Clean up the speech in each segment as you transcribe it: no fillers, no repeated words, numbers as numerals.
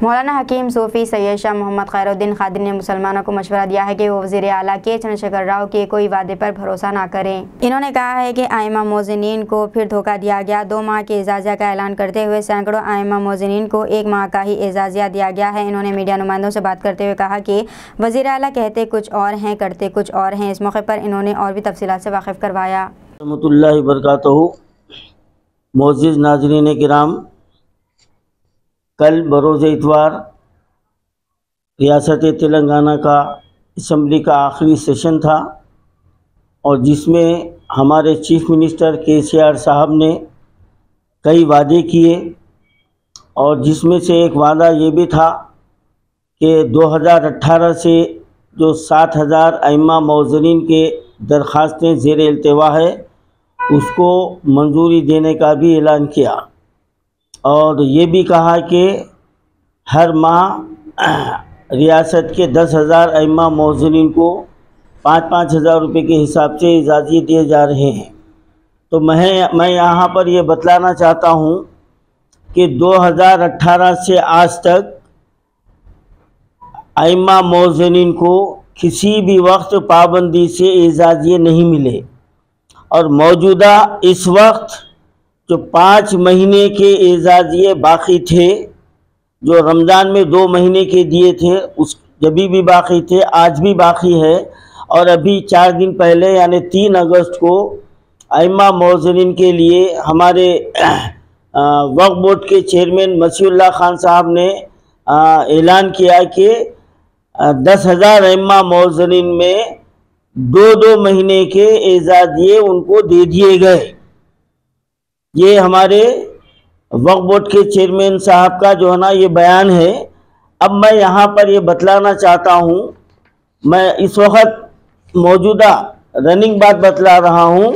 मौलाना हकीम सूफ़ी सैयद शाह मोहम्मद खैरुद्दीन क़ादरी ने मुसलमानों को मशवरा दिया है कि वो वज़ीर आला के चंद्रशेखर राव के कोई वादे पर भरोसा ना करें। इन्होंने कहा है कि आइमा मोज़नीन को फिर धोखा दिया गया। 2 माह के एजाज़िया का ऐलान करते हुए सैकड़ों आइमा मोज़नीन को 1 माह का ही एजाज़िया दिया गया है। इन्होंने मीडिया नुमाइंदों से बात करते हुए कहा कि वज़ीर आला कहते कुछ और हैं, करते कुछ और हैं। इस मौके पर इन्होंने और भी तफसीलात से वाकिफ़ करवाया। रहमतुल्लाहि बरकातहू। मोअज़्ज़िज़ नाज़रीन किराम, कल बरोज़ इतवार रियासत तेलंगाना का असम्बली का आखिरी सेशन था और जिसमें हमारे चीफ मिनिस्टर KCR साहब ने कई वादे किए और जिसमें से एक वादा ये भी था कि 2018 से जो 7,000 आइम्मा मौज़नीन के दरख्वास्तें ज़ेर इल्तिवा है उसको मंजूरी देने का भी ऐलान किया और ये भी कहा कि हर माह रियासत के 10,000 आइम्मा मौज़नीन को 5-5 हज़ार रुपये के हिसाब से इजाज़े दिए जा रहे हैं। तो मैं यहाँ पर ये बतलाना चाहता हूँ कि 2018 से आज तक आइम्मा मौज़नीन को किसी भी वक्त पाबंदी से इजाज़े नहीं मिले और मौजूदा इस वक्त जो 5 महीने के इजाज़े बाकी थे, जो रमज़ान में 2 महीने के दिए थे उस जब भी बाकी थे, आज भी बाकी है और अभी 4 दिन पहले यानी 3 अगस्त को आइम्मा मौज़नीन के लिए हमारे वक्फ बोर्ड के चेयरमैन मसीहुल्लाह खान साहब ने ऐलान किया कि 10,000 आइम्मा मौज़नीन में 2-2 महीने के इजाज़े उनको दे दिए गए। ये हमारे वक्फ बोर्ड के चेयरमैन साहब का जो है ना ये बयान है। अब मैं यहाँ पर ये बतलाना चाहता हूँ, मैं इस वक्त मौजूदा रनिंग बात बतला रहा हूँ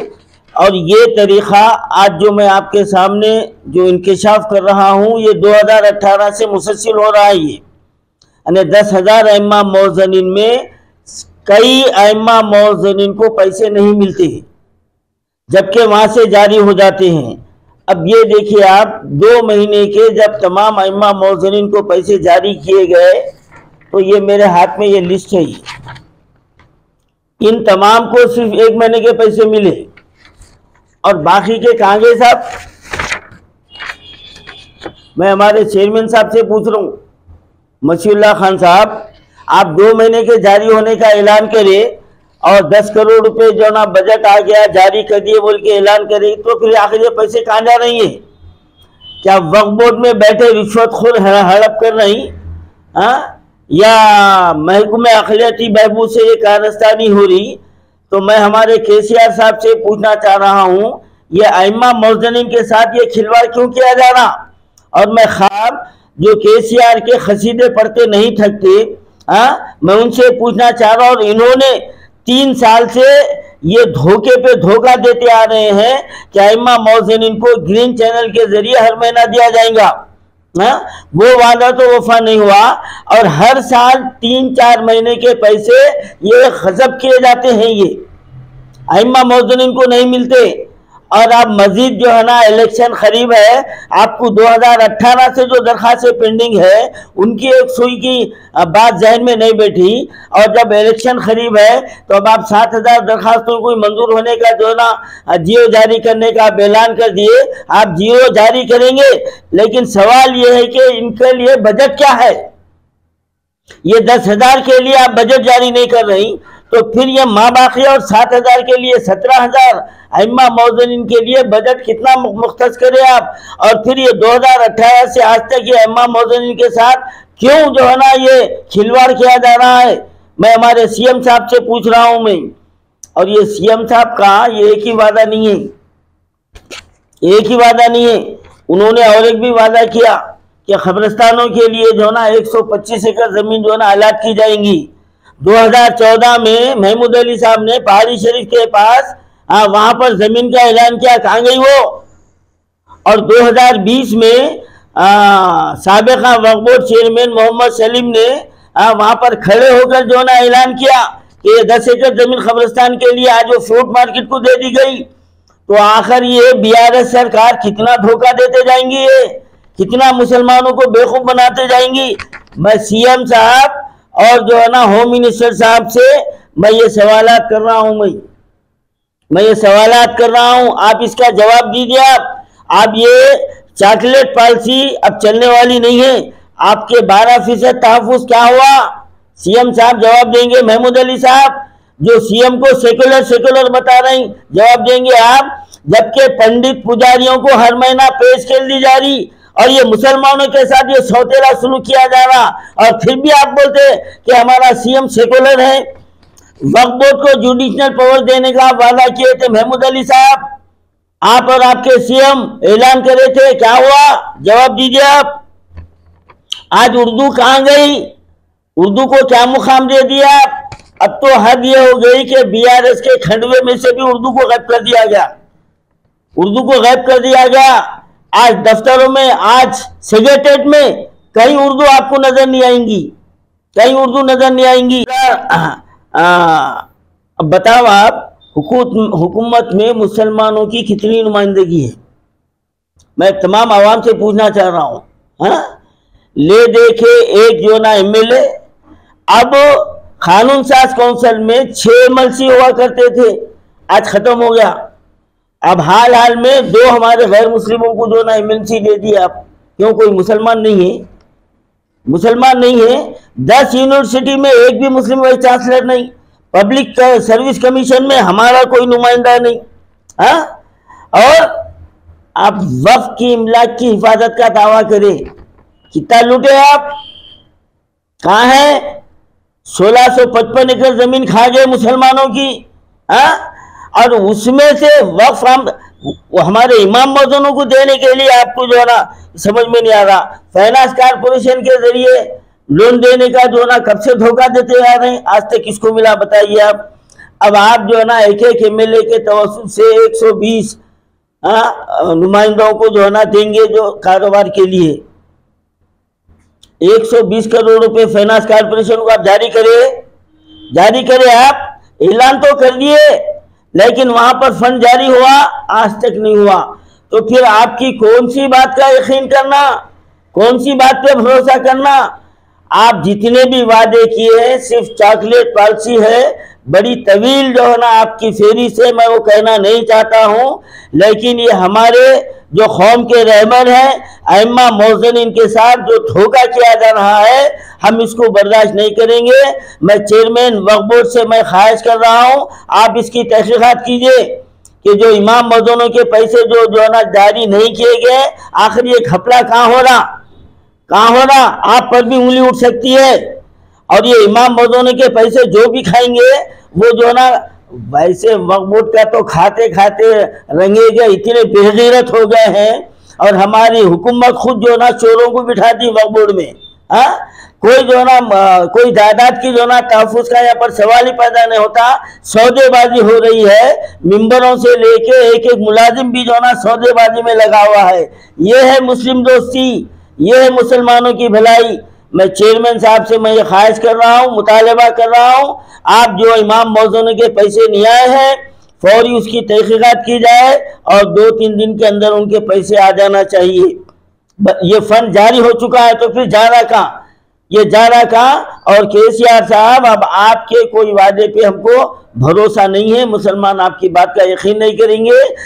और ये तरीक़ा आज जो मैं आपके सामने जो इंकशाफ कर रहा हूँ ये 2018 से मुसलसल हो रहा है। ये यानी 10,000 आइम्मा मौज़नीन में कई आइम्मा मौज़नीन को पैसे नहीं मिलते जबकि वहाँ से जारी हो जाते हैं। अब ये देखिए आप 2 महीने के जब तमाम आइम्मा मौज़नीन को पैसे जारी किए गए तो ये मेरे हाथ में ये लिस्ट है। इन तमाम को सिर्फ 1 महीने के पैसे मिले और बाकी के कहाँ गए साहब? मैं हमारे चेयरमैन साहब से पूछ रहा हूँ, मसीहुल्लाह खान साहब, आप 2 महीने के जारी होने का ऐलान करें और 10 करोड़ रुपए जो ना बजट आ गया जारी कर दिए बोल के ऐलान करें, तो फिर आखिर ये पैसे कहाँ जा रही हैं? क्या वक्फ बोर्ड में बैठे रिश्वतखोर हड़प कर रही या महकमे अक़लियती बहबूद से ये कारस्तानी हो रही? तो मैं हमारे KCR साहब से पूछना चाह रहा हूँ, ये आइम्मा मौज़नीन के साथ ये खिलवाड़ क्यों किया जा रहा? और मैं ख़ाब जो KCR के खसीदे पढ़ते नहीं थकते, मैं उनसे पूछना चाह रहा हूँ। और इन्होंने 3 साल से ये धोखे पे धोखा देते आ रहे हैं कि आइम्मा मौज़नीन को ग्रीन चैनल के जरिए हर महीना दिया जाएगा। वो वादा तो वफा नहीं हुआ और हर साल 3-4 महीने के पैसे ये गज़ब किए जाते हैं, ये आइम्मा मौज़नीन को नहीं मिलते। और अब मजीद जो है ना इलेक्शन करीब है, आपको 2018 से जो दरख्वास्तें पेंडिंग है उनकी एक सुई की बात जहन में नहीं बैठी और जब इलेक्शन करीब है तो अब आप 7,000 दरख्वास्तों को मंजूर होने का जो है ना जियो जारी करने का ऐलान कर दिए। आप जियो जारी करेंगे, लेकिन सवाल ये है कि इनके लिए बजट क्या है? ये 10,000 के लिए आप बजट जारी नहीं कर रही तो फिर ये माँ बाकी और 7,000 के लिए 17,000 आइम्मा मौज़नीन के लिए बजट कितना मुख्तस करें आप? और फिर ये 2018 से आज तक ये आइम्मा मौज़नीन के साथ क्यों जो है ना ये खिलवाड़ किया जा रहा है? मैं हमारे CM साहब से पूछ रहा हूँ मैं, और ये CM साहब का ये एक ही वादा नहीं है, एक ही वादा नहीं है। उन्होंने और एक भी वादा किया कि कब्रिस्तानों के लिए जो है ना 125 एकड़ ज़मीन जो है ना अलाट की जाएंगी। 2014 में महमूद अली साहब ने पहाड़ी शरीफ के पास वहाँ पर ज़मीन का ऐलान किया, कहाँ गई वो? और 2020 में साबिक़ा वक्फ बोर्ड चेयरमैन मोहम्मद सलीम ने वहाँ पर खड़े होकर जो ना ऐलान किया कि 10 एकड़ ज़मीन कब्रिस्तान के लिए आज वो फ्रूट मार्केट को दे दी गई। तो आखिर ये BRS सरकार कितना धोखा देते जाएंगी? ये कितना मुसलमानों को बेवकूफ बनाते जाएंगी। मैं सीएम साहब और जो है ना होम मिनिस्टर साहब से मैं ये सवालात कर रहा हूं, मैं ये सवालात कर रहा हूं, आप इसका जवाब दीजिए। आप ये चॉकलेट पॉलिसी अब चलने वाली नहीं है। आपके 12% तहफ़्फ़ुज़ क्या हुआ, सीएम साहब जवाब देंगे। महमूद अली साहब जो सीएम को सेकुलर बता रहे हैं, जवाब देंगे आप। जबकि पंडित पुजारियों को हर महीना पे स्केल दी जा रही और ये मुसलमानों के साथ ये सौतेला सुलूक किया जा रहा, और फिर भी आप बोलते कि हमारा सीएम सेकुलर है। वक्फ बोर्ड को जुडिशनल पावर देने का वादा किए थे महमूद अली साहब, आप और आपके सीएम ऐलान करे थे, क्या हुआ, जवाब दीजिए आप। आज उर्दू कहां गई, उर्दू को क्या मुकाम दे दिया आप। अब तो हद ये हो गई कि बीआरएस के खंडवे में से भी उर्दू को गायब कर दिया गया, उर्दू को गायब कर दिया गया। आज दफ्तरों में, आज सेक्रेटेरिएट में कहीं उर्दू आपको नजर नहीं आएंगी, कहीं उर्दू नजर नहीं आएंगी। अब बताओ आप, हुकूमत में मुसलमानों की कितनी नुमाइंदगी है, मैं तमाम आवाम से पूछना चाह रहा हूँ। हाँ, ले देखे एक जो ना एमएलए, अब कानून साज काउंसिल में 6 एमएलसी हुआ करते थे, आज खत्म हो गया। अब हाल में 2 हमारे गैर मुस्लिमों को जो ना एमएलसी दे दिया आप। क्यों, कोई मुसलमान नहीं है, मुसलमान नहीं है। 10 यूनिवर्सिटी में एक भी मुस्लिम वाइस चांसलर नहीं, पब्लिक सर्विस कमीशन में हमारा कोई नुमाइंदा नहीं। हाँ, और आप वक्फ की इमलाक की हिफाजत का दावा करें, कितना लूटे आप, कहाँ है। 1655 एकड़ जमीन खा गए मुसलमानों की। हाँ, और उसमें से वक्फ हमारे इमाम मौजूनों को देने के लिए आपको जो है ना समझ में नहीं आ रहा। फाइनेंस कारपोरेशन के जरिए लोन देने का जो है ना कब से धोखा देते आ रहे हैं, आज तक किसको मिला बताइए आप। अब आप जो है ना एक एमएलए के तवस्सुत से 120 नुमाइंदों को जो है ना देंगे जो कारोबार के लिए। 120 करोड़ रुपए फाइनेंस कारपोरेशन को आप जारी करें, आप ऐलान तो कर दिए, लेकिन वहां पर फंड जारी हुआ, आज तक नहीं हुआ। तो फिर आपकी कौन सी बात का यकीन करना, कौन सी बात पे भरोसा करना। आप जितने भी वादे किए हैं सिर्फ चॉकलेट पॉलिसी है, बड़ी तवील जो है ना आपकी फेरी से, मैं वो कहना नहीं चाहता हूं, लेकिन ये हमारे जो कौम के रहबर हैं अइम्मा मौज़नीन के साथ जो धोखा किया जा रहा है, हम इसको बर्दाश्त नहीं करेंगे। मैं चेयरमैन वक्फ बोर्ड से मैं ख्वाहिश कर रहा हूं, आप इसकी तहकीकात कीजिए कि जो इमाम मौज़ूनों के पैसे जो है ना जारी नहीं किए गए, आखिर ये घपला कहाँ हो रहा, आप पर भी उंगली उठ सकती है। और ये इमाम मौज़ूनों के पैसे जो भी खाएंगे वो जो है ना, वैसे वक्फ बोर्ड का तो खाते खाते रंगे गए, इतने बेगैरत हो गए हैं। और हमारी हुकूमत खुद जो ना चोरों को बिठाती वक्फ बोर्ड में। हाँ, कोई जो ना कोई जायदाद की जो ना तहफ़्फ़ुज़ का यहाँ पर सवाल ही पैदा नहीं होता, सौदेबाजी हो रही है। मिंबरों से लेके एक मुलाजिम भी जो ना सौदेबाजी में लगा हुआ है। ये है मुस्लिम दोस्ती, ये है मुसलमानों की भलाई। मैं चेयरमैन साहब से मैं ये ख्वाहिश कर रहा हूँ, मुतालबा कर रहा हूँ, आप जो इमाम मौज़ूनों के पैसे नहीं आए हैं फौरी उसकी तहकीकात की जाए और 2-3 दिन के अंदर उनके पैसे आ जाना चाहिए। ये फंड जारी हो चुका है तो फिर जा रहा कहाँ, ये जा रहा कहाँ। और केसीआर साहब, अब आपके कोई वादे पे हमको भरोसा नहीं है, मुसलमान आपकी बात का यकीन नहीं करेंगे।